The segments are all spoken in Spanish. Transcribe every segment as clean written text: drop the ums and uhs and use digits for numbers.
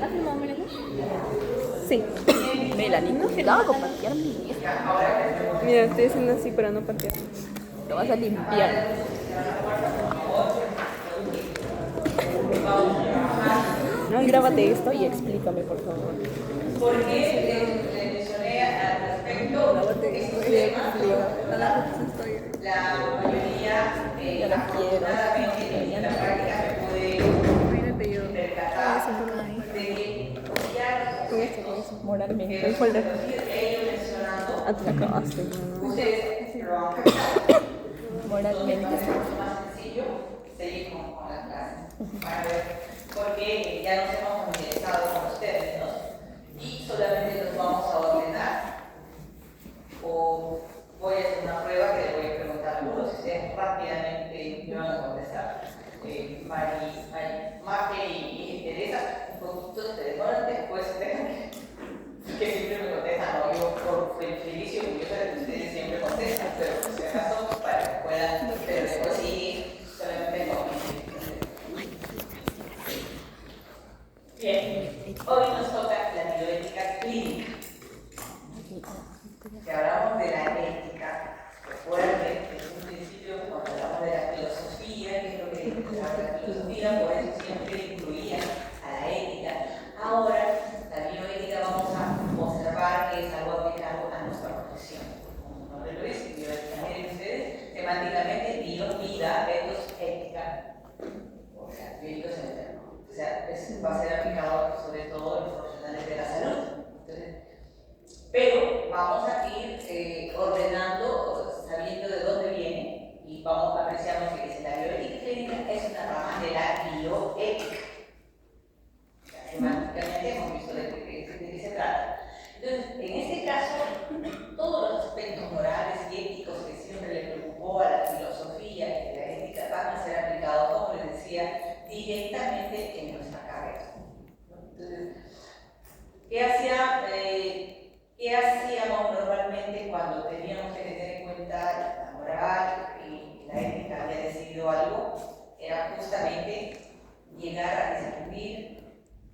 ¿Has filmado Melanie? Sí. Melanie, no cuidado con patear mi Mira, estoy haciendo así para no patear. Lo vas a limpiar. No, y grábate esto y explícame, por favor. Porque le mencioné al respecto este tema, la mayoría, afortunadamente, en la práctica me pude percatar de que ya Moralmente. ellos mencionando, Ah, te la acabaste. ustedes lo han captado. Moralmente. Es más sencillo seguir con la clase para ver, porque ya nos hemos familiarizado con los términos y solamente los vamos a ordenar. O voy a hacer una prueba que le voy a preguntar a algunos y ustedes rápidamente me van a contestar. Mafe y Teresa, un poquito se demoran, después dejan que siempre me contestan, no, yo por feliz y orgullosa de que ustedes siempre contestan, pero por si acaso para que puedan, pero después sí, solamente no. Bien, hoy nos toca la bioética clínica. Si hablamos de la ética, recuerden que es un principio cuando hablamos de la filosofía, que es lo que la filosofía, por eso siempre incluía a la ética. Ahora, la bioética vamos a observar que es algo aplicado a nuestra profesión. Como su nombre lo dice, bioética, miren ustedes, semánticamente, bio, vida, etos, ética, o sea, bioéticos en el término. O sea, va a ser aplicado sobre todo en los profesionales de la salud. Entonces, pero vamos a ir ordenando, sabiendo de dónde viene, y vamos a apreciar que dice la bioética clínica es una rama de la bioética. Semánticamente hemos visto de qué se trata. Entonces, en este caso, todos los aspectos morales y éticos que siempre le preocupó a la filosofía y la ética van a ser aplicados, como les decía, directamente en nuestra carrera. Entonces, ¿qué hacíamos normalmente cuando teníamos que tener en cuenta la moral y la ética había decidido algo? Era justamente llegar a discernir,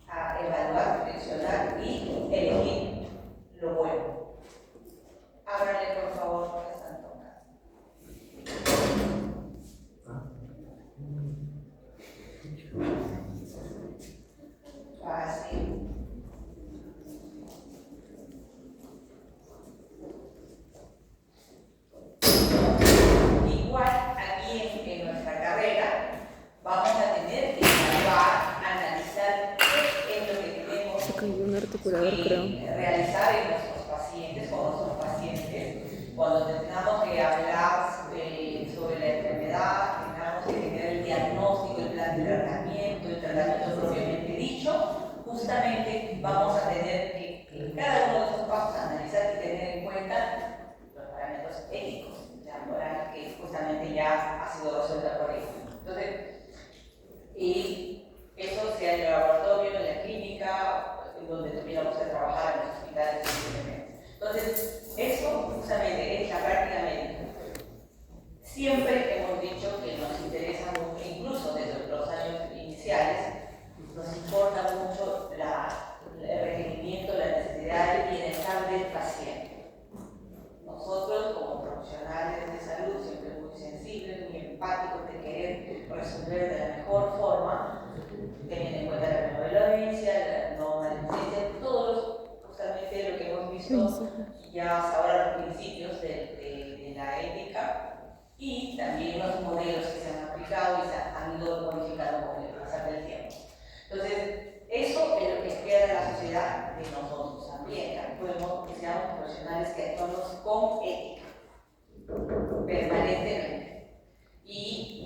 a evaluar, reflexionar y elegir lo bueno. Ábrale, por favor, a Santo. Fácil. Igual aquí en nuestra carrera vamos a tener que evaluar, analizar qué es lo que tenemos Se cayó un articulador, creo. realizar en nuestros pacientes, con nuestros pacientes, cuando tengamos que hablar sobre la enfermedad, tengamos que tener el diagnóstico, el plan de tratamiento, el tratamiento propiamente dicho, justamente vamos a tener que en cada uno de esos pasos analizar y tener en cuenta los parámetros éticos, la moral que justamente ya ha sido resuelta por ellos. Entonces, y eso sea en el laboratorio, en la clínica, en donde tuviéramos que trabajar en los hospitales. Entonces, eso justamente es la práctica médica. Siempre hemos dicho que nos interesa mucho, incluso desde los años iniciales, nos importa mucho el requerimiento, la necesidad de bienestar del paciente. Nosotros, como profesionales de salud, siempre muy sensibles, muy empáticos, de querer resolver de la mejor forma, teniendo en cuenta la benevolencia, la no maleficencia, justamente lo que hemos visto ya hasta ahora, los principios de la ética y también los modelos que se han aplicado y se han ido modificando con el pasar del tiempo. Entonces, eso es lo que espera la sociedad de nosotros también. Podemos que seamos profesionales que actuamos con ética permanentemente. Y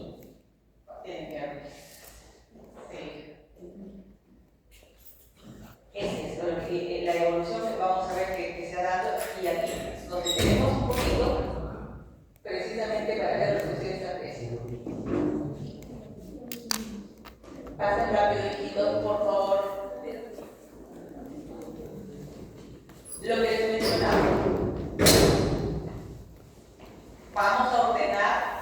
es la evolución que vamos a ver que se ha dado, y aquí nos detenemos un poquito precisamente para ver lo que ustedes aprecian. Pasen rápido, hijitos, por favor. Lo que les mencionaba. Vamos a ordenar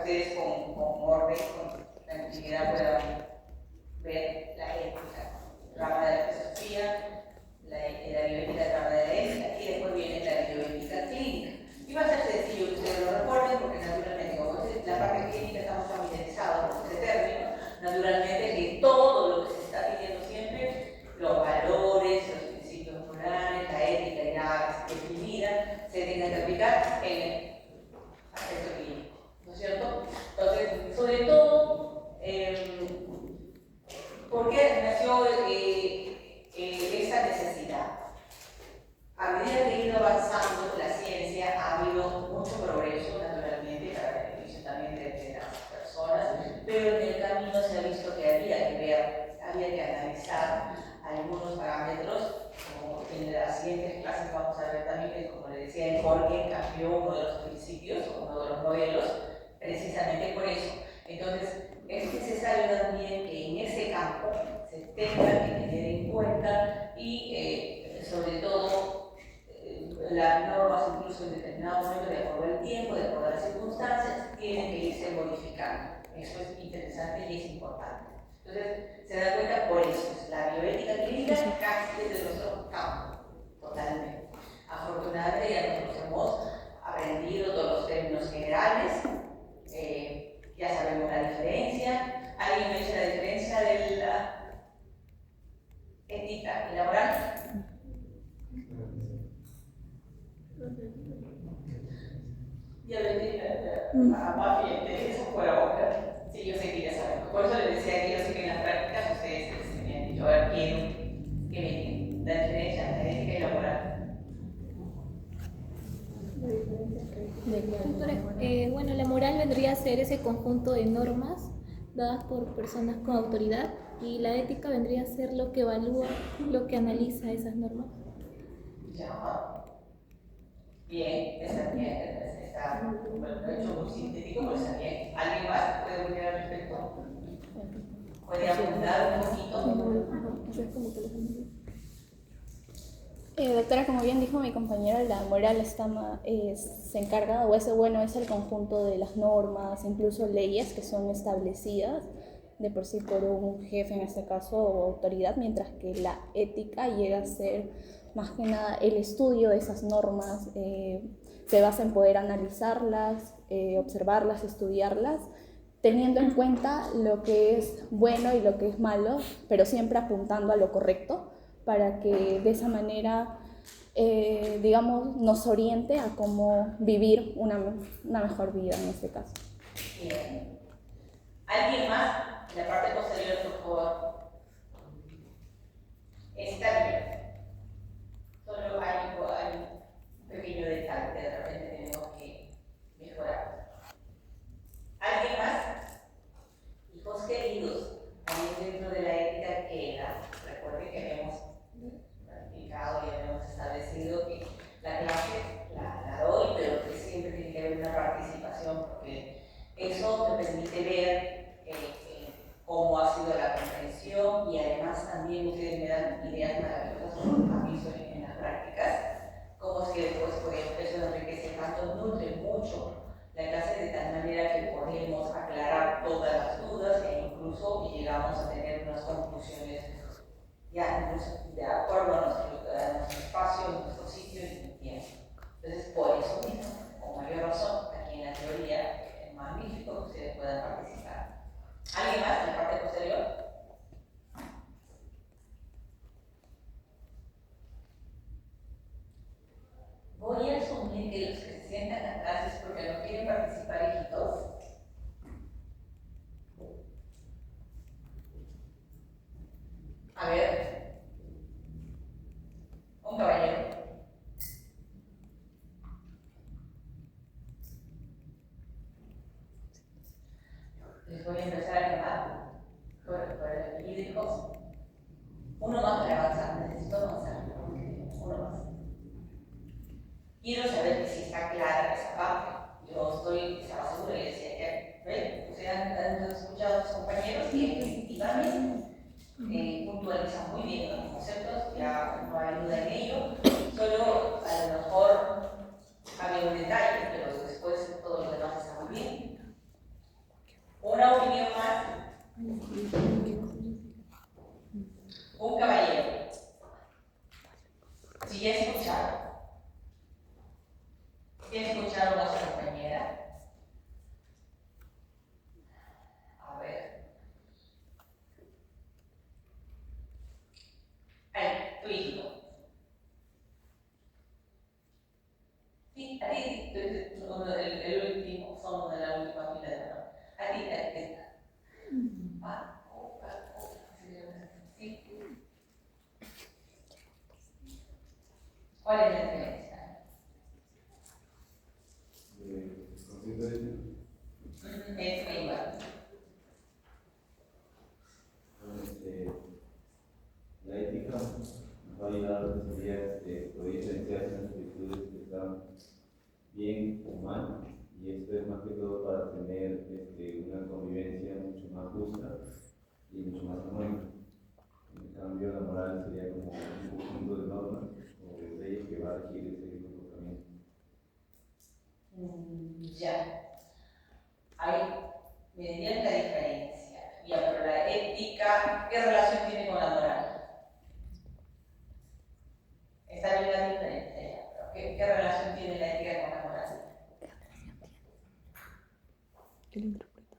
ustedes con orden, con tranquilidad puedan ver la ética, rama de la filosofía, la bioética, rama de la ética, y después viene la bioética clínica. Y va a ser sencillo que ustedes lo recuerden, porque naturalmente, como la parte clínica estamos familiarizados con este término, naturalmente que todo lo que se está pidiendo siempre, los valores, los principios morales, la ética y la definida, se tengan que aplicar en el aspecto clínico, ¿no es cierto? Entonces, sobre todo, ¿por qué nació esa necesidad? A medida que ha ido avanzando la ciencia, ha habido mucho progreso, naturalmente, para beneficio también de las personas, pero en el camino se ha visto que había que analizar algunos parámetros, como en las siguientes clases vamos a ver también que, como le decía, Jorge cambió uno de los principios, uno de los modelos, precisamente por eso. Entonces, es necesario también que en ese campo se tenga que tener en cuenta y, sobre todo, las normas, incluso en determinado momento, de acuerdo al tiempo, de acuerdo a las circunstancias, tienen que irse modificando. Eso es interesante y es importante. Entonces, se da cuenta por eso. La bioética clínica casi es de nuestro campo, totalmente. Afortunadamente ya nosotros hemos aprendido todos los términos generales, ya sabemos la diferencia. ¿Alguien me dice la diferencia de la ética y la moral? Ya le dije a Mafi, eso fue ahora. Sí, yo sé que ya saben. Por eso les decía que yo sé que en las prácticas ustedes me han dicho, a ver, quiero que me digan la diferencia entre la ética y la moral. Doctora, bueno, la moral vendría a ser ese conjunto de normas dadas por personas con autoridad y la ética vendría a ser lo que evalúa, lo que analiza esas normas. Ya. Bien, está bien, está hecho muy sintético, pero está bien. ¿Alguien más puede opinar al respecto? ¿Puede apuntar un poquito? Doctora, como bien dijo mi compañera, la moral se encarga, o ese bueno es el conjunto de las normas, incluso leyes que son establecidas de por sí por un jefe, en este caso, o autoridad, mientras que la ética llega a ser más que nada el estudio de esas normas, se basa en poder analizarlas, observarlas, estudiarlas, teniendo en cuenta lo que es bueno y lo que es malo, pero siempre apuntando a lo correcto, para que de esa manera, digamos, nos oriente a cómo vivir una mejor vida en este caso. Bien. ¿Alguien más? En la parte posterior, por favor. Está bien. Solo hay un pequeño detalle que de repente tenemos que mejorar. ¿Alguien más? Hijos queridos, también dentro de la ética queda, recuerden que hemos practicado y hemos establecido que la clase la doy, pero que siempre tiene que haber una participación, porque eso me permite ver cómo ha sido la comprensión y además también ustedes me dan ideas maravillosas como han visto en las prácticas, cómo es que después, por ejemplo, eso enriquece tanto, nutre mucho la clase de tal manera que podemos aclarar todas las dudas e incluso llegamos a tener unas conclusiones ya incluso de acuerdo a nuestro espacio, a nuestro sitio y en tiempo. Entonces, por eso mismo, con mayor razón, aquí en la teoría es magnífico que ustedes puedan participar. ¿Alguien más en la parte posterior? Voy a asumir que los que se sientan atrás es porque no quieren participar, hijitos. A ver, un caballero. Les voy a empezar a llamar por el apellido y cosas. Uno más para avanzar, necesito avanzar. Uno más. Quiero saber si está clara esa parte. Yo estaba segura y decía que, ¿ven? Ustedes han escuchado a sus compañeros y efectivamente puntualizan muy bien los conceptos, ya no hay duda en ello. Solo a lo mejor había un detalle, pero después todo lo demás está muy bien. ¿Sí escucharon a su compañera? A ver. Ay, tu hijo. Sí, a ti, el último, somos de la última fila de la. A ti, esta. Sí. ¿Cuál es la diferencia? Es igual. La ética nos va a ayudar a poder diferenciarse en las actitudes que están bien o mal, y esto es más que todo para tener una convivencia mucho más justa y mucho más armónica. En cambio, la moral sería como un conjunto de normas o de leyes que va a regir ese comportamiento. Ya. Ahí me dirían la diferencia. Ya, pero la ética, ¿qué relación tiene con la moral? Está bien la diferencia, pero ¿qué relación tiene la ética con la moral? ¿Qué le interpreta?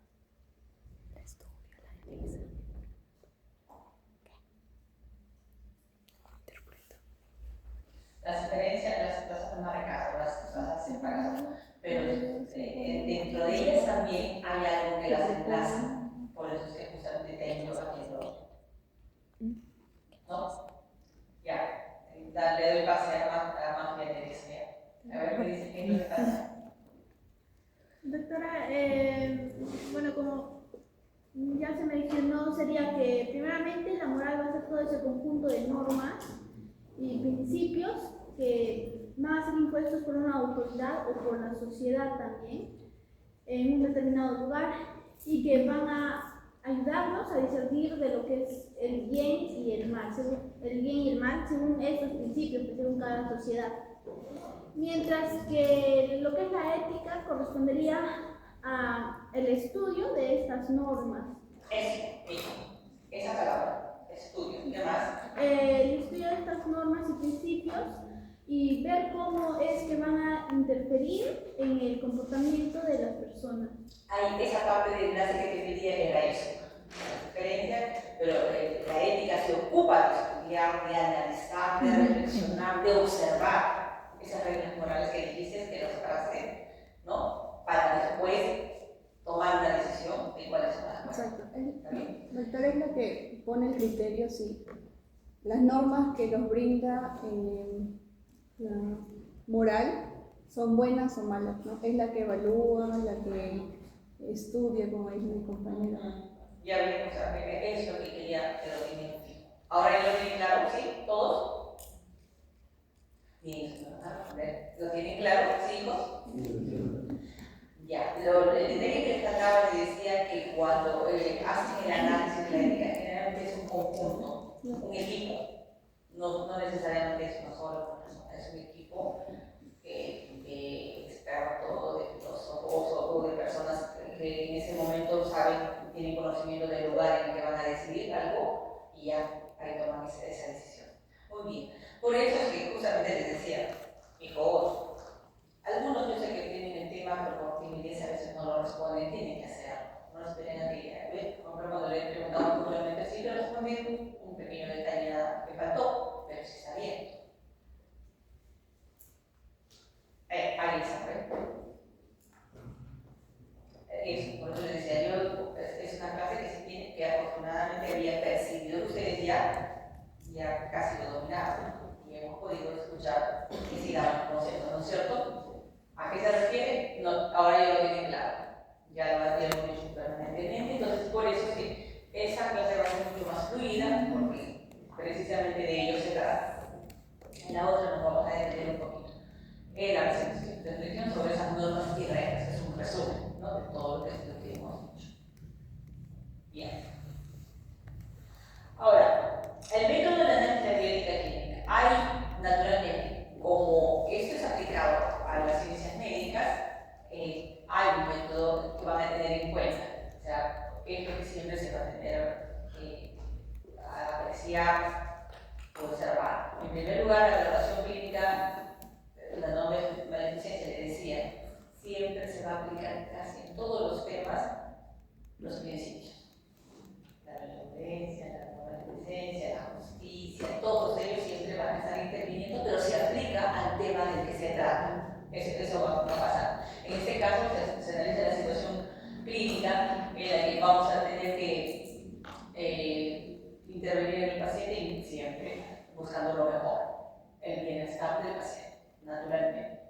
Las diferencias las han marcado, las has separado, pero dentro de ellas también hay algo que las enlaza. Por eso es que justamente te he ido haciendo. ¿No? Ya, le doy pase a Mafia Teresa. A ver qué dice, qué es lo que pasa. Doctora, bueno, como ya se mencionó, sería que primeramente la moral va a ser todo ese conjunto de normas y principios que van a ser impuestos por una autoridad o por la sociedad también en un determinado lugar y que van a ayudarnos a discernir de lo que es el bien y el mal, según estos principios que según cada sociedad. Mientras que lo que es la ética correspondería al estudio de estas normas. Esa palabra, estudio, ¿qué más? El estudio de estas normas y principios y ver cómo es que van a interferir en el comportamiento de las personas. Hay esa parte del enlace que te pedía que era eso, la diferencia, pero la ética se ocupa de estudiar, de analizar, de reflexionar, de observar esas reglas morales que dijiste que los hace, ¿no? Para después tomar una decisión de cuáles son las cosas. Exacto. Doctora es la que pone el criterio, sí. Las normas que nos brinda la moral son buenas o malas, ¿no? Es la que evalúa, la que estudia, como dice mi compañera. Ya ven, o sea, es lo que quería que lo tienen fijo. Ahora ya lo tienen claro, ¿sí? ¿Todos? Bien, ¿lo tienen claro, sí, hijos? Ya, el detalle que les trataba les decía que cuando hacen el análisis de la ética, generalmente es un conjunto, un equipo. No necesariamente es una sola persona, es un equipo experto, de filósofos o de personas que en ese momento saben, tienen conocimiento del lugar en el que van a decidir algo y ya ahí toman esa decisión. Muy bien, por eso es que justamente les decía, hijos, algunos yo sé que tienen el tema, pero por timidez a veces no lo responden, tienen que hacerlo. No esperen a que, por ejemplo, cuando le he preguntado seguramente sí le respondí un pequeño detalle que faltó, pero sí está bien. Alguien sabe. Eso, por eso les decía yo, es una clase que se tiene, que afortunadamente había percibido que ustedes ya casi lo dominaban y hemos podido escuchar que sí daban conceptos, ¿no es cierto? ¿A qué se refiere? No, ahora ya lo tienen claro, ya lo hemos dicho permanentemente, entonces por eso es que esa clase va a ser mucho más fluida, porque precisamente de ello se trata. En la otra nos vamos a detener un poquito. La reflexión sobre esas normas y reglas, es un resumen, ¿no?, de todo lo que hemos dicho. Bien. Ahora, el método de la análisis de la bioética clínica. Hay, naturalmente, como esto es aplicado a las ciencias médicas, hay un método que van a tener en cuenta. O sea, es lo que siempre se va a tener a apreciar, observar. En primer lugar, la evaluación clínica, la norma de beneficencia le decía va a aplicar casi en todos los temas los principios. La benevolencia, la beneficencia, la justicia, todos ellos siempre van a estar interviniendo, pero se aplica al tema del que se trata. Eso va a pasar. En este caso se analiza la situación clínica en la que vamos a tener que intervenir en el paciente y siempre buscando lo mejor, el bienestar del paciente, naturalmente.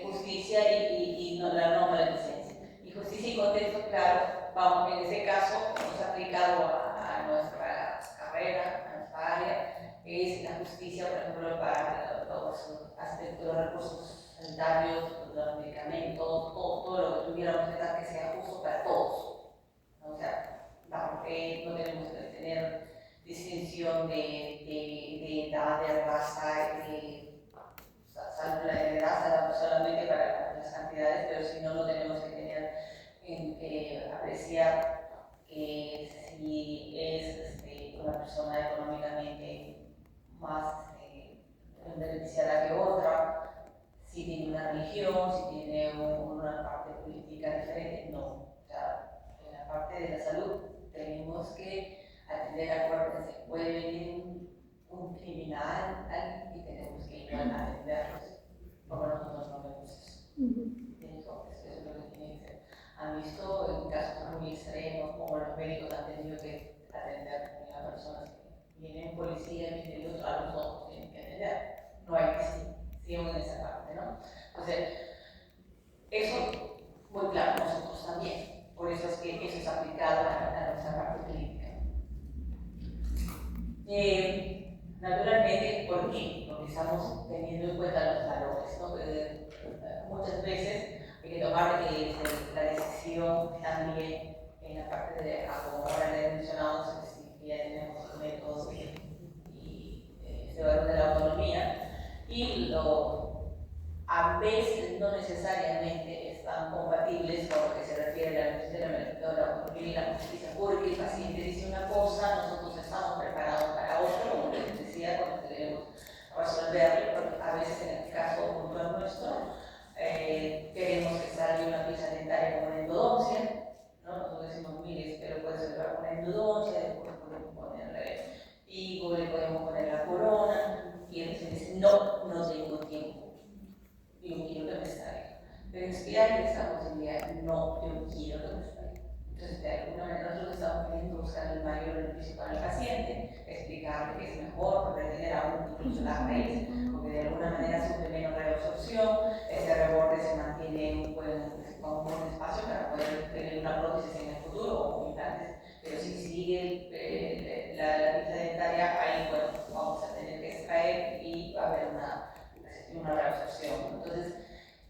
Justicia y no, la no maleficencia. Y justicia y contexto, claro, vamos, en ese caso hemos aplicado a nuestra carrera, a nuestra área, es la justicia, por ejemplo, para los aspectos de los recursos sanitarios, los medicamentos, todo lo que tuviéramos que dar que sea justo para todos. ¿No? O sea, no tenemos que tener distinción de edad, de raza, la edad solamente para las cantidades, pero si no, lo tenemos que tener en apreciar que si es una persona económicamente más beneficiada que otra, si tiene una religión, si tiene una parte política diferente, no. O sea, en la parte de la salud tenemos que atender a cuerpos. Puede venir un criminal y tenemos que igual atenderlos como nosotros no vemos eso. Entonces, eso es lo que tiene que ser. Han visto en casos muy extremos como los médicos han tenido que atender a personas que vienen policía, vienen y a los otros tienen que atender. No hay distinción en esa parte, ¿no? Entonces, eso muy claro, nosotros también. Por eso es que eso es aplicado a nuestra parte clínica. Naturalmente, ¿por qué? Porque estamos teniendo en cuenta los valores, ¿no? Muchas veces hay que tomar la decisión también en la parte de, como ahora le he mencionado, que ya tenemos los métodos y este valor de la autonomía, y a veces no necesariamente están compatibles con lo que se refiere a la justicia y la justicia, porque el paciente dice una cosa, nosotros estamos preparados para otra, como les decía, cuando queremos resolverlo, porque a veces en el caso puntual nuestro, queremos que salga una pieza dentaria con una endodoncia, ¿no? Nosotros decimos miles, pero puede ser una endodoncia, después podemos ponerle higo, le podemos poner la corona, y entonces dice, no tengo tiempo. Yo quiero que me salga. Pero en espiar esa posibilidad, no, yo quiero que me salga. Entonces, de alguna manera, nosotros estamos queriendo buscar el mayor beneficio para el paciente, explicarle que es mejor retener aún incluso las raíces, porque de alguna manera sufre menos reabsorción, ese reborde se mantiene en un buen espacio para poder tener una prótesis en el futuro o implantes. Pero si sigue la pieza dentaria, ahí bueno, vamos a tener que extraer y va a haber una reabsorción. Entonces,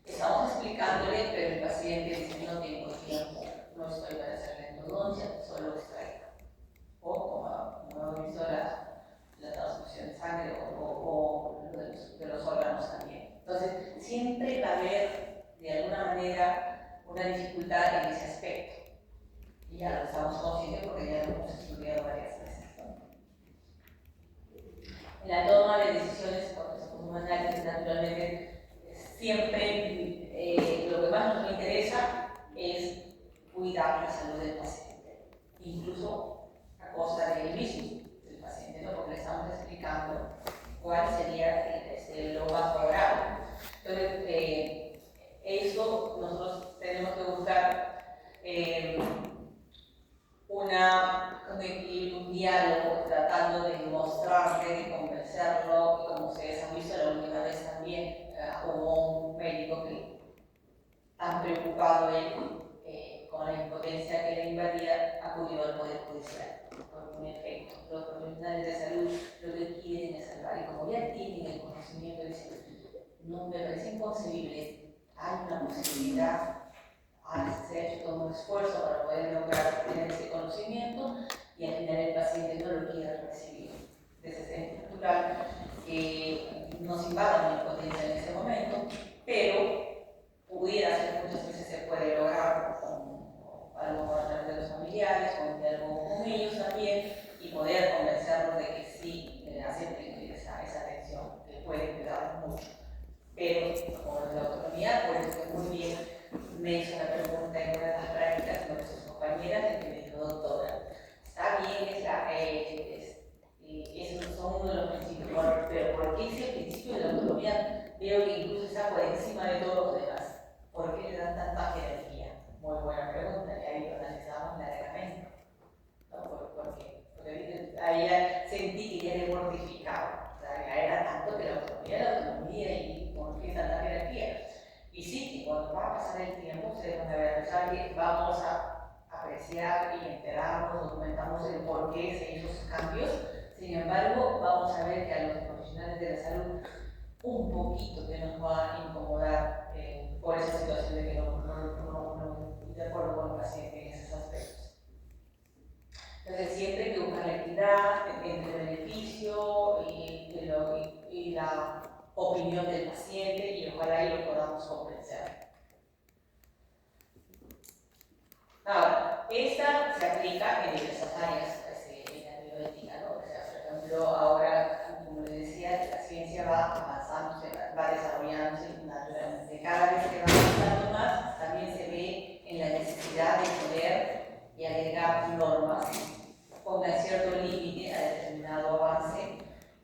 estamos explicándole, pero el paciente dice, no tengo tiempo, no estoy para hacer la endodoncia, solo extraigo. O como hemos visto la transfusión de sangre o de los órganos también. Entonces, siempre va a haber, de alguna manera, una dificultad en ese aspecto. Y ya lo estamos conscientes porque ya lo hemos estudiado varias veces. En la toma de decisiones, naturalmente, siempre lo que más nos interesa es cuidar la salud del paciente, incluso a costa del mismo del paciente, ¿no? Porque le estamos explicando cuál sería lo más favorable. Entonces, eso nosotros tenemos que buscar un diálogo, tratando de mostrarle, de convencerlo, y como ustedes han visto la última vez también, hubo un médico que, tan preocupado él con la impotencia que le invadía, acudió al Poder Judicial. Por un efecto, los profesionales de salud lo que quieren es salvar, y como ya tienen el conocimiento, dicen, no, me parece inconcebible, hay una posibilidad. Se ha hecho todo un esfuerzo para poder lograr tener ese conocimiento y al final el paciente no lo quiere recibir. Entonces es natural que nos invada la impotencia en ese momento, pero pudiera ser, muchas veces se puede lograr con algo a través de los familiares, con algo con ellos también, y poder convencerlos de que sí acepten esa atención, que puede cuidar mucho. Pero como es la autonomía, por eso es muy bien me hizo una pregunta en una de las prácticas con sus compañeras y que me dijo, doctora, está bien, esos son uno de los principios, pero ¿por qué ese principio de la autonomía veo que incluso está por encima de todos los demás? ¿Por qué le dan tanta jerarquía? Muy buena pregunta, y ahí lo analizamos largamente. ¿No? Porque ahí ya sentí que ya le mortificaba. O sea, ya era tanto que la autonomía y por qué tanta jerarquía. Y sí, que cuando va a pasar el tiempo, ustedes van a ver, a pesar que vamos a apreciar y enterarnos, documentamos el por qué se hizo esos cambios, sin embargo, vamos a ver que a los profesionales de la salud un poquito que nos va a incomodar por esa situación de que no de acuerdo con el paciente en esos aspectos. Entonces, siempre hay que buscar la equidad entre el beneficio y la opinión del paciente y ojalá ahí lo podamos convencer. Ahora, esta se aplica en diversas áreas en la bioética, ¿no? O sea, por ejemplo, ahora, como les decía, la ciencia va avanzando, va desarrollándose naturalmente. Cada vez que va avanzando más, también se ve en la necesidad de poder y agregar normas que pongan cierto límite a determinado avance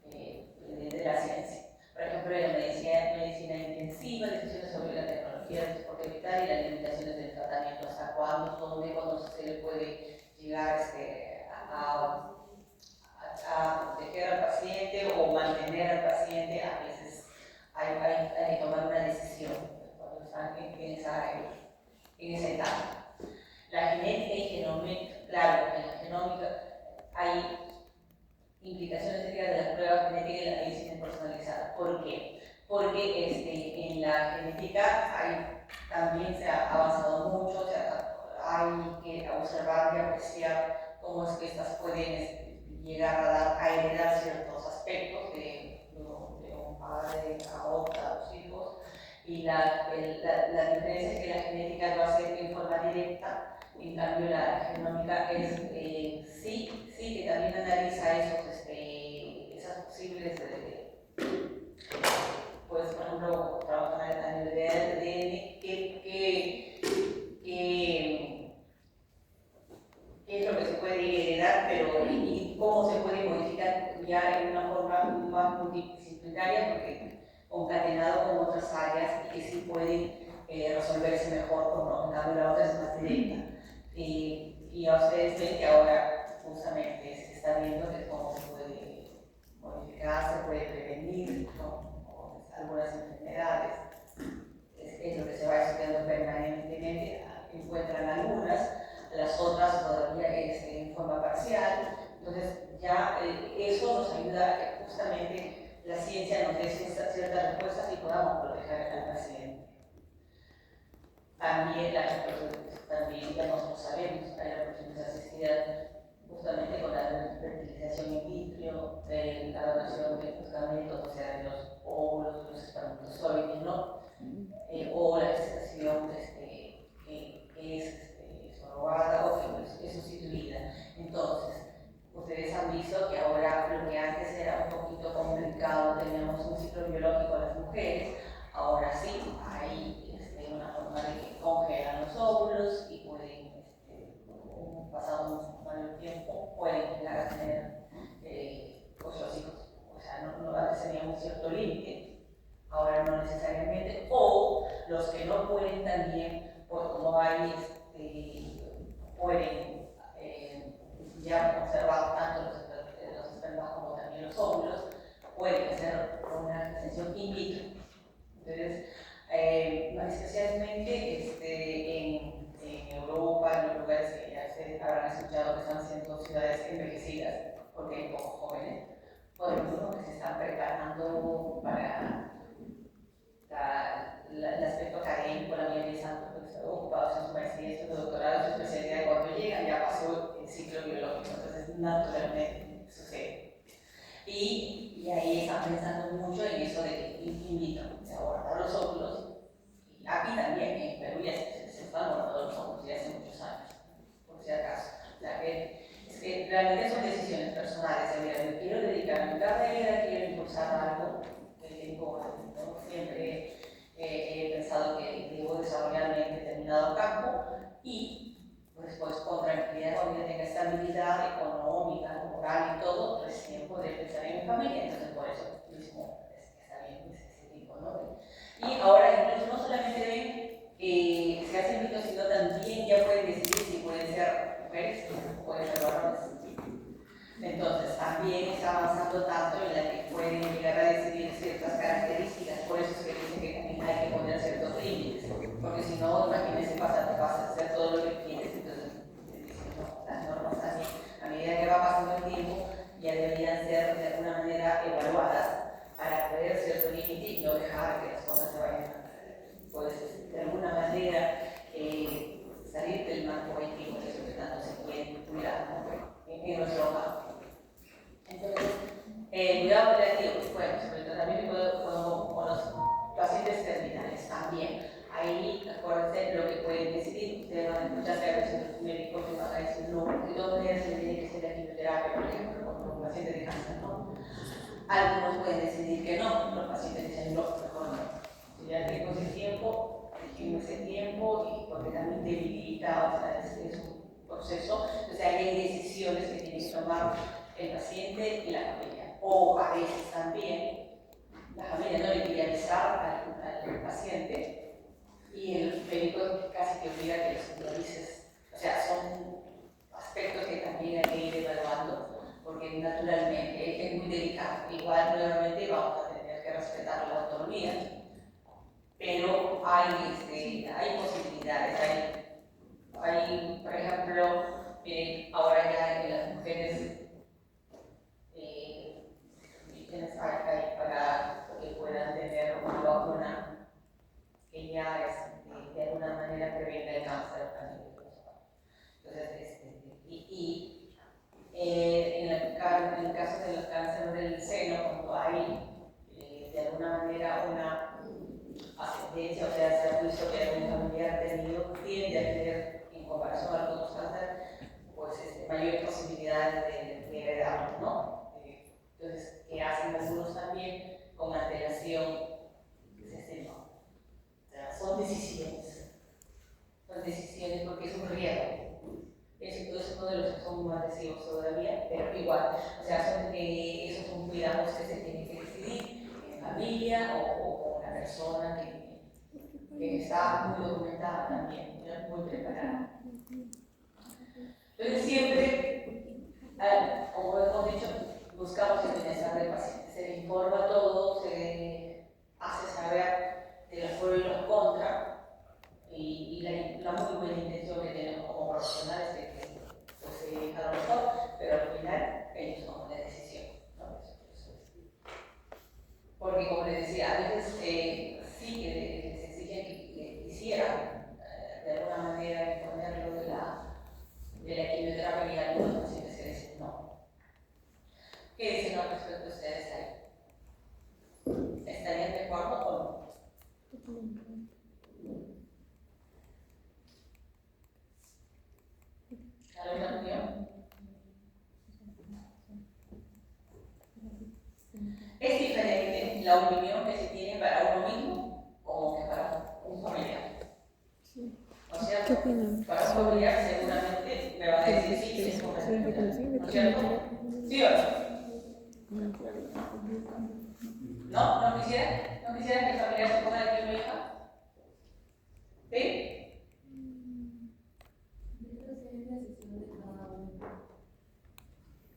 de la ciencia. Por ejemplo, en la medicina intensiva, decisiones sobre la tecnología del transporte vital y las limitaciones del tratamiento, hasta cuándo se le puede llegar a proteger al paciente o mantener al paciente. A veces hay que tomar una decisión cuando están en esa etapa. La genética y genómica, claro, en la genómica hay implicaciones de las pruebas genéticas y la medicina personalizada. ¿Por qué? Porque en la genética también se ha avanzado mucho, o sea, hay que observar y apreciar cómo es que estas pueden llegar a heredar ciertos aspectos de un padre a los hijos. Y la diferencia es que la genética lo hace en forma directa, en cambio la genómica es sí que también analiza esas posibles, pues por ejemplo, trabajar a nivel de ADN, qué es lo que se puede heredar, pero y cómo se puede modificar ya en una forma más multidisciplinaria, porque concatenado con otras áreas y que sí pueden resolverse mejor, como en cambio la otra es más directa. Y a ustedes ven que ahora justamente se está viendo que cómo se puede modificar, se puede prevenir, ¿no? Algunas enfermedades. Es lo que se va estudiando permanentemente. Encuentran algunas, las otras todavía en forma parcial. Entonces ya eso nos ayuda a que justamente la ciencia nos dé ciertas respuestas y podamos proteger al paciente. También ya nosotros sabemos que hay reproducciones asistidas justamente con la fertilización in vitro, la donación de los gametos, o sea, de los óvulos, los espermatozoides, ¿no? O la gestación que es surrogada o que es sustituida. Entonces, ustedes han visto que ahora lo que antes era un poquito complicado, teníamos un ciclo biológico de las mujeres, ahora sí hay una forma de que congelan los óvulos y pueden, pasado un mayor tiempo, pueden llegar a tener pues los hijos. O sea, no antes teníamos cierto límite, ahora no necesariamente, o los que no pueden también, pues como hay, pueden ya conservar tanto los espermas como también los óvulos, pueden hacer una gestación in vitro. Entonces, especialmente en Europa, en los lugares que ya se habrán escuchado que están siendo ciudades envejecidas, porque hay pocos jóvenes, por ejemplo, que se están preparando para el aspecto académico, la mayoría están ocupados en su maestría, en su doctorado, en su especialidad, y cuando llegan ya pasó el ciclo biológico, entonces naturalmente sucede. Y ahí están pensando mucho en eso de in vitro, o sea, guardar los óvulos. Y aquí también, en Perú ya se están guardando los óvulos ya hace muchos años, por si acaso. O sea, es que realmente son decisiones personales. Yo quiero dedicar a mi carrera, quiero impulsar algo que tengo, ¿no? Siempre he pensado que debo desarrollarme en determinado y pues con tranquilidad, cuando ya tenga estabilidad económica, moral y todo, recién poder pensar en mi familia. Entonces por eso mismo está bien ese tipo, ¿no? Y ahora incluso no solamente ven se hacen mitos, sino también ya pueden decidir si pueden ser mujeres o pueden ser varones. Entonces también está avanzando tanto en la que pueden llegar a decidir ciertas características. Por eso es que dicen que también hay que poner ciertos límites, porque si no, imagínense, pasa a hacer todo lo que quieres. Entonces no, las normas también, a medida que va pasando el tiempo, ya deberían ser de alguna manera evaluadas para poner cierto límite y no dejar que las cosas se vayan, pues de alguna manera salir del marco ético de eso que tanto se quiere cuidar, ¿no? En nuestro hogar. Entonces, cuidado paliativo, bueno, sobre el tratamiento con los pacientes terminales también. Ahí, acuérdense lo que pueden decidir. Ustedes van a escuchar que a veces los médicos les van a decir, no, de todas maneras se tiene que ser la quimioterapia, por ejemplo, con un paciente de cáncer, ¿no? Algunos pueden decidir que no, los pacientes dicen, no, mejor no. Si ya tengo ese tiempo, dijimos ese tiempo y completamente debilitado, o sea, es un proceso. Entonces, hay decisiones que tiene que tomar el paciente y la familia. O a veces también la familia no le quiere avisar al paciente y el médico casi te obliga a que los individualices. O sea, son aspectos que también hay que ir evaluando, porque naturalmente es muy delicado. Igual nuevamente vamos a tener que respetar la autonomía, pero hay posibilidades. Hay, por ejemplo, ahora ya en las mujeres hay para que puedan tener una vacuna que ya de alguna manera previene el cáncer a nivel global. Entonces, en el caso del cáncer del seno, cuando hay de alguna manera una ascendencia, o sea, se ha visto que algún familiar tiende a tener, en comparación a los otros cánceres, pues mayores posibilidades de heredarlo, ¿no? Entonces, que hacen algunos también con antelación, no. O sea, son decisiones porque es un riesgo. Es uno de los que son más decisivos todavía, pero igual, o sea, esos son cuidados que se tienen que decidir en familia o con la persona que está muy documentada también, muy preparada. Entonces, siempre, como hemos dicho, buscamos el bienestar del paciente. Se le informa todo, se le hace saber de los pros y los contras y la muy buena intención que tenemos como profesionales de que pues, se elija lo mejor, pero al final ellos toman la decisión, ¿no? Porque, como les decía, a veces sí que les exigen que hicieran de alguna manera imponerlo de la quimioterapia y algunos pacientes que dicen no. ¿Qué dicen al respecto ustedes ahí? ¿Estarían de acuerdo o no? ¿Alguna opinión? Es diferente la opinión que se tiene para uno mismo como que para un familiar. ¿No es cierto? ¿Qué opinan? Para un familiar seguramente me van a decir sí, es como ¿no es cierto? ¿Sí o no? ¿No quisiera que el familiar se ponga aquí mi hija? ¿Sí?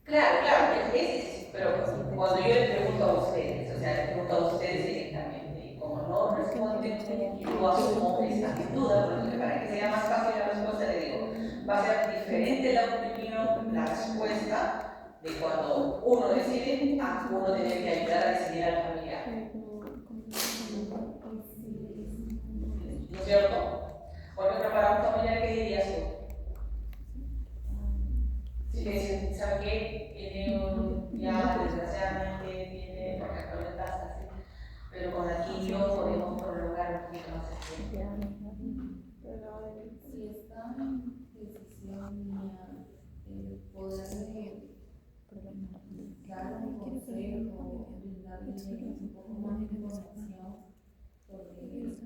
Claro, pero cuando yo les pregunto a ustedes, o sea, les pregunto a ustedes directamente, y como no responden, yo asumo que están en duda, porque para que sea más fácil la respuesta, le digo, va a ser diferente la opinión, la respuesta, de cuando uno decide, a uno tiene que ayudar a decidir al familiar. ¿No es cierto? Por ejemplo, para un familiar, ¿qué dirías tú? Si le dicen, ¿sabe qué? Ya desgraciadamente tiene, por ejemplo, metástasis, pero con la quimio podemos prolongar un poquito más el tiempo. Si está en decisión mía poder dar un consejo o brindarles un poco más de información sobre el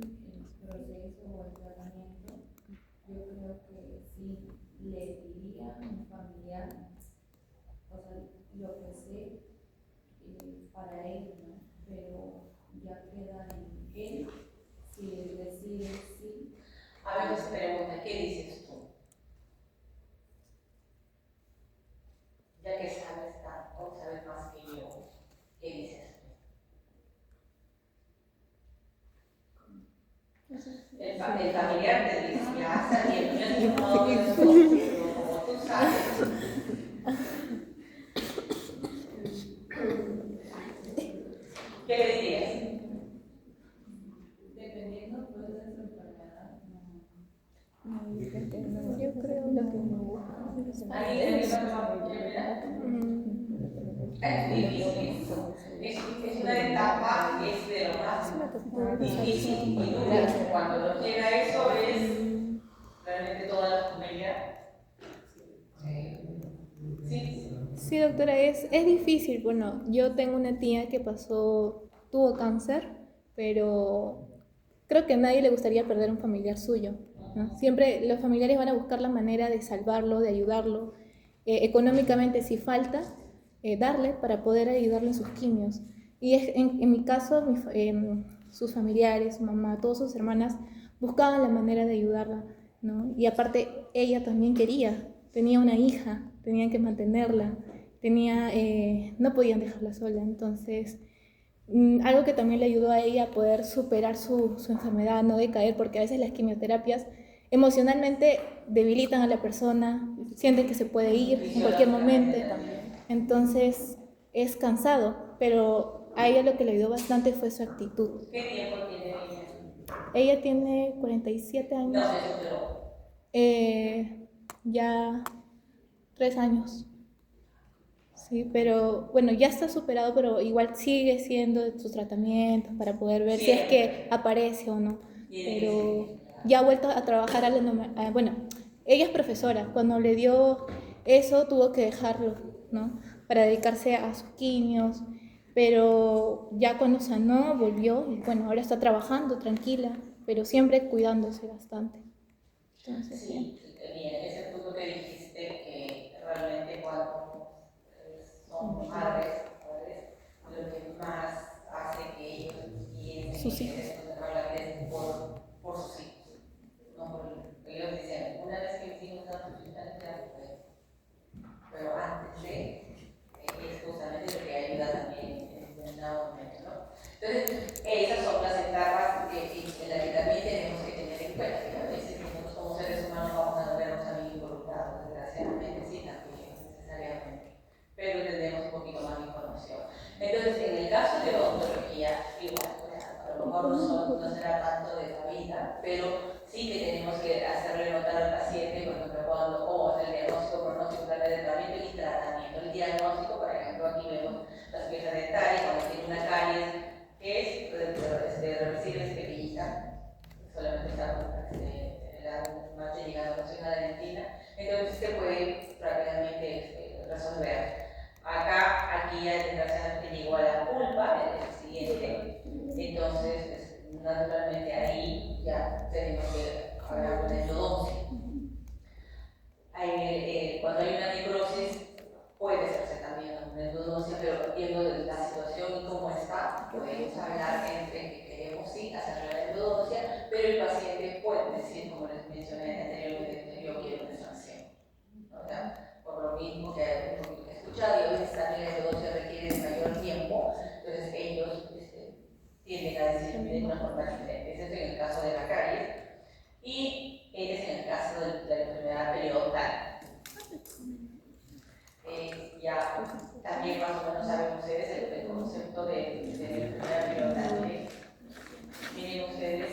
proceso o el tratamiento, yo creo que A veces se pregunta, ¿qué dices tú? Ya que sabes tanto, sabes más que yo, ¿qué dices tú? El familiar te dice, ya sabiendo, yo digo, no, pero como tú sabes. ¿Qué le dirías? Dependiendo pues de su enfermedad. Yo creo lo que me gusta. ¿Alguien le va a tomar Es difícil. Es una etapa, es de lo más difícil y duro. Cuando nos llega eso es realmente toda la familia. Sí. Sí, doctora, es difícil. Bueno, yo tengo una tía que tuvo cáncer, pero creo que a nadie le gustaría perder un familiar suyo, ¿no? Siempre los familiares van a buscar la manera de salvarlo, de ayudarlo, económicamente si falta, darle para poder ayudarle en sus quimios. Y en mi caso, sus familiares, su mamá, todas sus hermanas buscaban la manera de ayudarla, ¿no? Y aparte, ella también tenía una hija, tenían que mantenerla, no podían dejarla sola. Entonces, algo que también le ayudó a ella a poder superar su enfermedad, no decaer, porque a veces las quimioterapias emocionalmente debilitan a la persona, sienten que se puede ir en cualquier momento. Entonces, es cansado, pero a ella lo que le ayudó bastante fue su actitud. ¿Qué tiempo tiene ella? Ella tiene 47 años. No se superó. Ya 3 años. Sí, pero bueno, ya está superado, pero igual sigue siendo sus tratamientos para poder ver si es que aparece o no. Pero ya ha vuelto a trabajar bueno, ella es profesora. Cuando le dio eso, tuvo que dejarlo, ¿no? Para dedicarse a sus quimios. Pero ya cuando sanó, volvió y bueno, ahora está trabajando tranquila, pero siempre cuidándose bastante. Entonces, sí, bien, ese punto que dijiste que realmente cuando son madres, lo que más hace que ellos piensen sus hijos. es por sus hijos. No por ellos dicen, una vez que mis hijos están funcionando, pero antes de es justamente lo que ayuda también en un determinado momento, ¿no? Entonces, esas son las etapas en las que también tenemos que tener en cuenta, que a veces nosotros como seres humanos vamos a vernos también involucrados, desgraciadamente sí, también necesariamente, pero tendremos un poquito más de información. Entonces, en el caso de odontología, igual, a lo mejor no será tanto de la vida, pero sí que tenemos que hacerle notar al paciente, por ejemplo, cómo es el diagnóstico, pronóstico, plan de tratamiento y tratamiento. El diagnóstico, por ejemplo, aquí vemos las piezas dentales, cuando tiene una caries, que es reversible, es pequeñita, solamente está con la marcha llegando a la dentina, entonces se puede rápidamente resolver. Aquí ya desgraciadamente llegó a la pulpa, el siguiente, entonces naturalmente ahí ya tenemos que hablar de endodoncia. Cuando hay una necrosis puede hacerse también una endodoncia, pero viendo la situación y cómo está, podemos hablar entre que queremos sí hacer la endodoncia, pero el paciente puede decir, como les mencioné anteriormente, yo quiero una extracción, ¿no? Por lo mismo que he escuchado, y a veces también la endodoncia requiere mayor tiempo, entonces ellos tienden a decir de una forma diferente. Ese es en el caso de la caries y ese es en el caso de la enfermedad periodontal. Ya también más o menos saben ustedes el concepto de enfermedad periodontal. Miren ustedes,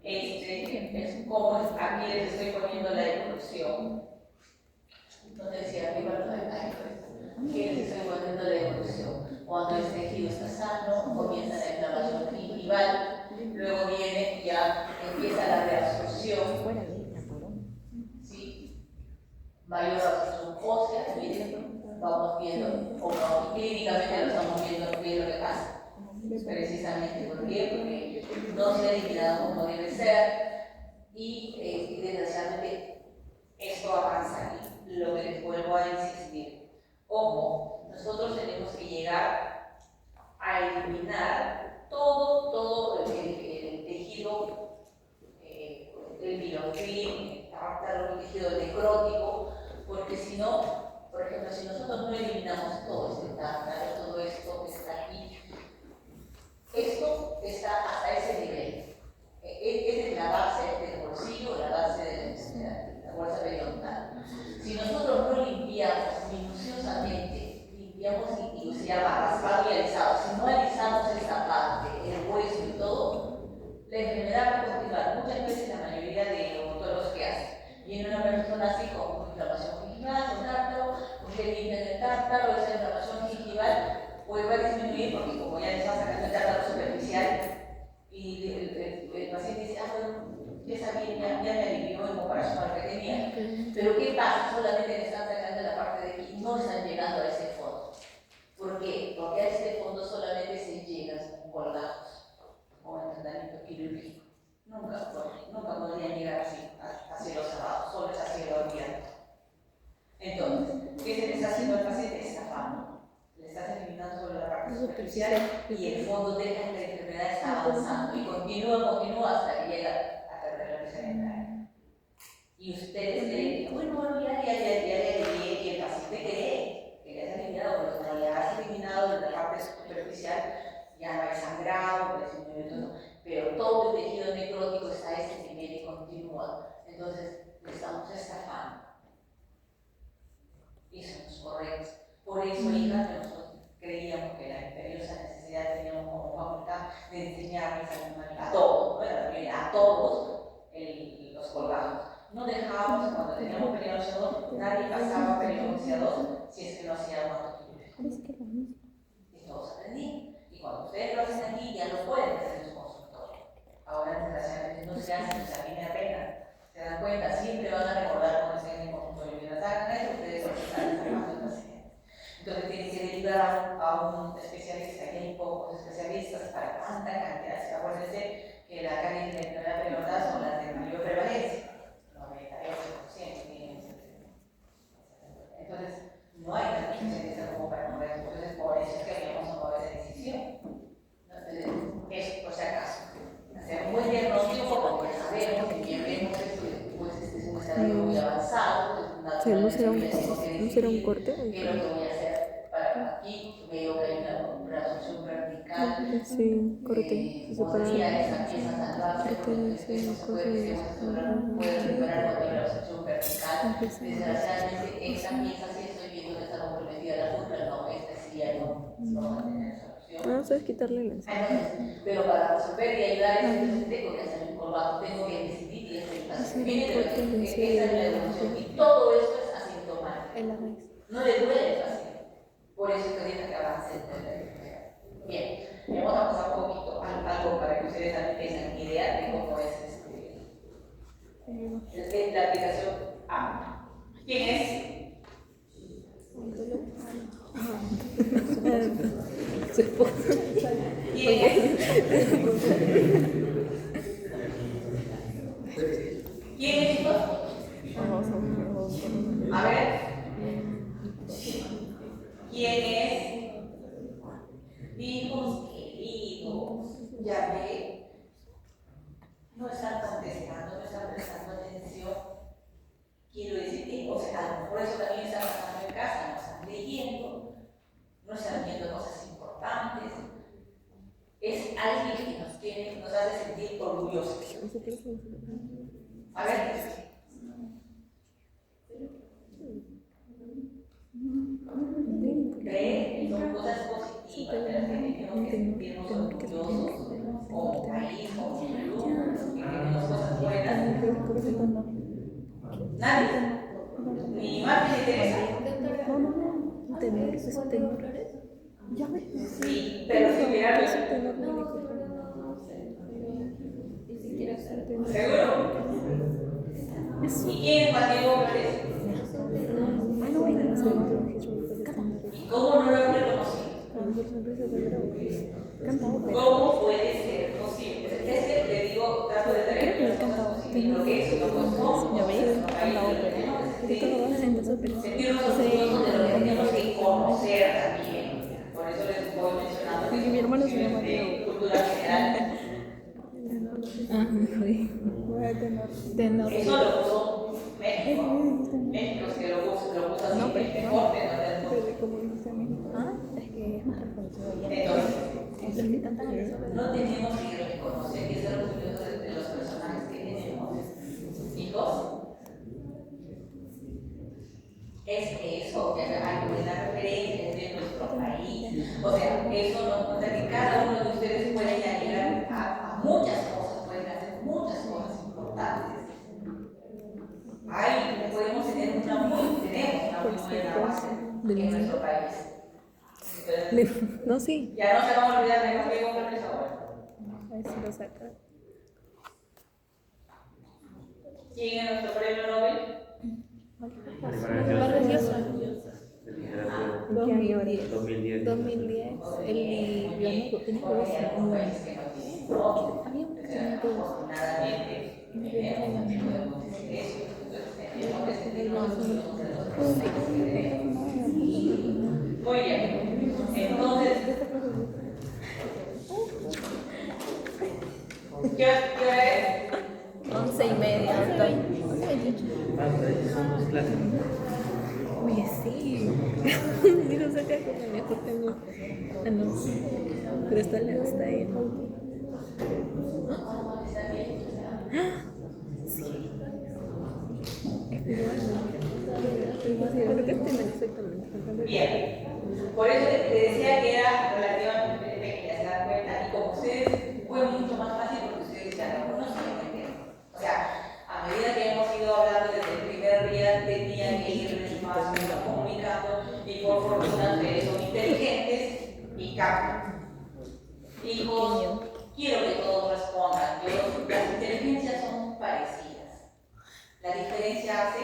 es como aquí les estoy poniendo la evolución. Donde decía arriba los detalles, aquí les estoy poniendo la evolución. Cuando el tejido está sano, comienza la inflamación gingival, luego viene, ya empieza la reabsorción. Mayor absorción ósea, vamos viendo, como clínicamente lo estamos viendo qué es lo que pasa. Precisamente, ¿por qué? Porque no se ha eliminado como debe ser y desgraciadamente esto avanza y lo que les vuelvo a insistir. Ojo, nosotros tenemos que llegar a eliminar todo el eliminamos todo este tártaro, todo esto está aquí. Esto está hasta ese nivel. Esa es la base del bolsillo, la base de la bolsa periodontal. Si nosotros no limpiamos minuciosamente, limpiamos y se llama raspado y alisado, si no alisamos esta parte, el hueso y todo, la enfermedad va a continuar. Muchas veces la mayoría de odontólogos que hacen, viene una persona así con inflamación gingival, con tártaro, usted limpia el tártaro, esa inflamación gingival pues va a disminuir porque como ya le está sacando el tártaro superficial y el paciente dice, bueno, ya está bien, ya me alivió en comparación a lo que tenía. Pero ¿qué pasa? Solamente le están sacando la parte de aquí, no están llegando a ese fondo. ¿Por qué? Porque a este fondo solamente se llega con colgajos o en tratamiento quirúrgico. Nunca podrían llegar así, a cielo cerrado, solo es a cielo abierto. Entonces, ¿qué se le está haciendo al paciente? Estafando. Le estás eliminando solo la parte superficial y el fondo de la enfermedad está avanzando y continúa hasta que llega a perder la presión enteral. Y ustedes creen, bueno, ya le alivié, y el paciente cree que le has eliminado, pero cuando le has eliminado la parte superficial, ya no hay sangrado, pero todo el tejido necrótico está a ese nivel y continúa. Entonces, le estamos estafando. Eso no es correcto. Por eso, hija, que nosotros creíamos que la imperiosa necesidad teníamos como facultad de enseñarles a todos, bueno, a todos los colgajos. No dejábamos, cuando teníamos periodo boxeador, nadie pasaba periodo boxeador si es que no hacía aguanto. Y todos aprendían. Y cuando ustedes lo hacen aquí, ya lo pueden hacer en su consultorio. Ahora, desgraciadamente, no se hace, a mí me apena. Se dan cuenta, siempre van a recordar cuando estén en el consultorio. Mientras hagan eso, ustedes son los que están enfermando al paciente. Entonces tienen que derivar a un especialista, aquí hay pocos especialistas para tanta cantidad. Acuérdense que la caries y la enfermedad periodontal son las de mayor prevalencia, 98% tienen ese. Entonces, no hay tanta especialista como para mover. Entonces, por eso es que habíamos tomado esa decisión. Eso, por si acaso. Hacer un buen diagnóstico porque sabemos que bien vemos pues este es un estadio muy avanzado. ¿No será un corte? ¿Qué es lo que voy a hacer? Para aquí veo que hay una absorción vertical. Sí, corte. Se Podría esa pieza salvarse porque eso se puede recuperar cuando hay una absorción vertical. Desgraciadamente, esa pieza sí estoy viendo que está comprometida la fibra, no, esta sí ya no va a tener absorción. No, sabes quitarle la Pero para resolver y ayudar a ese paciente tengo que hacer un colgado, tengo que decidir y hacer el paciente. Viene de esa es la evolución y todo esto es asintomático. No le duele al paciente. Por eso es que ahorita que avance el enfermedad. Bien, vamos a pasar un poquito algo para que ustedes también tengan idea de cómo es la aplicación A. ¿Quién es? Su esposa. ¿Quién es? ¿Quién es esto? A ver. ¿Quién es? Hijos queridos. Ya ve. No están contestando, no están prestando atención. Quiero decir que, o sea, a lo mejor eso también está pasando en casa, no están leyendo, no están viendo cosas importantes. Es alguien que nos hace sentir orgullosos. A ver. Ve, son cosas positivas de las que tenemos que sentirnos orgullosos como país, como Perú, que tenemos cosas buenas. ¿Nadie? ¿Ni más me interesa? Sí, pero si hubiera ¿seguro? ¿Y quién es Mateo Flores? ¿Y cómo no lo han reconocido? ¿Cómo puede ser posible? Es que le digo, trato de traer las cosas positivas, porque eso no es como, sentirnos orgullosos de lo que tenemos que conocer también. Por eso les voy mencionando que Mi hermano se llama de cultura general. Tenor. Eso lo puso México. México es que lo puso así, mejor de no. Entonces, no tenemos que reconocer que es orgulloso de los personajes que tenemos. Chicos, es eso, que hay buenas referencias de nuestro país. O sea, eso nos cuenta que cada uno de ustedes puede llegar a muchas cosas, pueden hacer muchas cosas importantes. Ahí podemos tener una muy buena base en nuestro país. Entonces, No, sí. ya no se van a olvidar de lo que hombres ahora. A ver si lo saca. ¿Quién es nuestro premio Nobel? Vargas Llosa. De literatura. 2010. 2010. 2010. Él ganó, tenía dos. Había un país que no tiene voz. Había uno que tenía dos. Afortunadamente, podemos decir eso. Entonces, tenemos que sentirnos orgullosos de los personajes que tenemos. Muy bien. Entonces, ¿qué hora es? 11:30 estoy. Somos clase. Oye, sí. Digo, saca como mejor tengo. Ah, no. Pero está lejos, está ahí. Sí. Creo que exactamente. Bien. Por eso te decía que era relativamente pequeña, se dan cuenta. Y como ustedes, fue mucho más fácil porque ustedes ya lo conocen el tema. O sea, a medida que hemos ido hablando desde el primer día, tenían que ir despacio, comunicando, y por fortuna ustedes son inteligentes y captan. Hijos, quiero que todos respondan. Las inteligencias son parecidas. La diferencia hace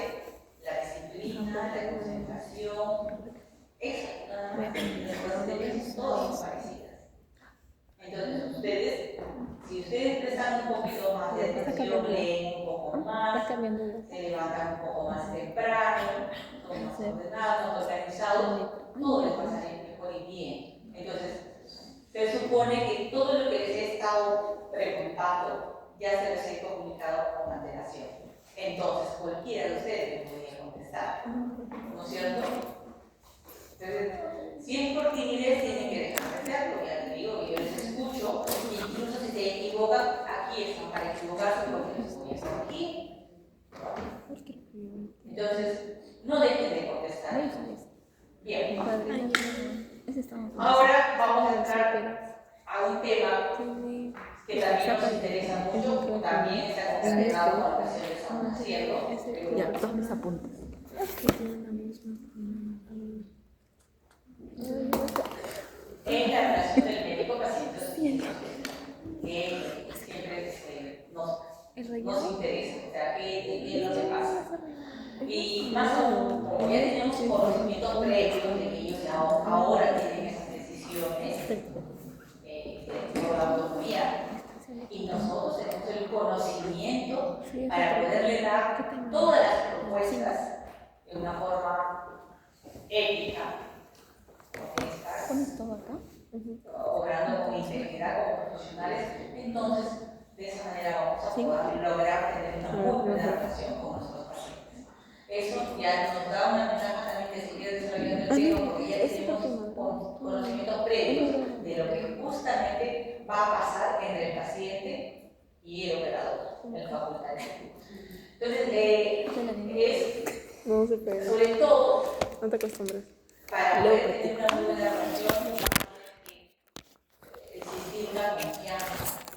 la disciplina, la concentración. Esa, nada más. Las inteligencias todas son parecidas. Entonces, ustedes, si ustedes prestan un poquito más de atención, leen un poco más, se levantan un poco más temprano, son más ordenados, más organizados, todo les va a salir mejor y bien. Entonces, se supone que todo lo que les he estado preguntando ya se les he comunicado con antelación. Entonces, cualquiera de ustedes me podría contestar, ¿no es cierto? Entonces, si es por timidez, tienen que dejar de hacerlo, ya les digo, yo les escucho, incluso si se equivocan, aquí están para equivocarse porque les voy a estar aquí. Entonces, no dejen de contestar. Bien. Ahora vamos a entrar a un tema que también nos interesa mucho, también está relacionado con lo que se estamos haciendo. Ya, todos mis apuntes. En la relación del médico-paciente, que siempre nos interesa, o sea, qué es lo que pasa. Y más aún, como ya tenemos conocimiento previo de que ellos ahora tienen esas decisiones por la autonomía, y nosotros tenemos el conocimiento para poderle dar todas las propuestas de una forma ética, obrando con integridad como profesionales. Entonces, de esa manera vamos a poder lograr tener una muy buena relación con nuestros pacientes. Eso ya nos da una ventaja también de seguir desarrollando el tema, porque ya tenemos conocimiento previo de lo que justamente va a pasar entre el paciente y el operador, el facultativo. Entonces, es No se pega. sobre todo No te acostumbres. para poder tener una muy buena relación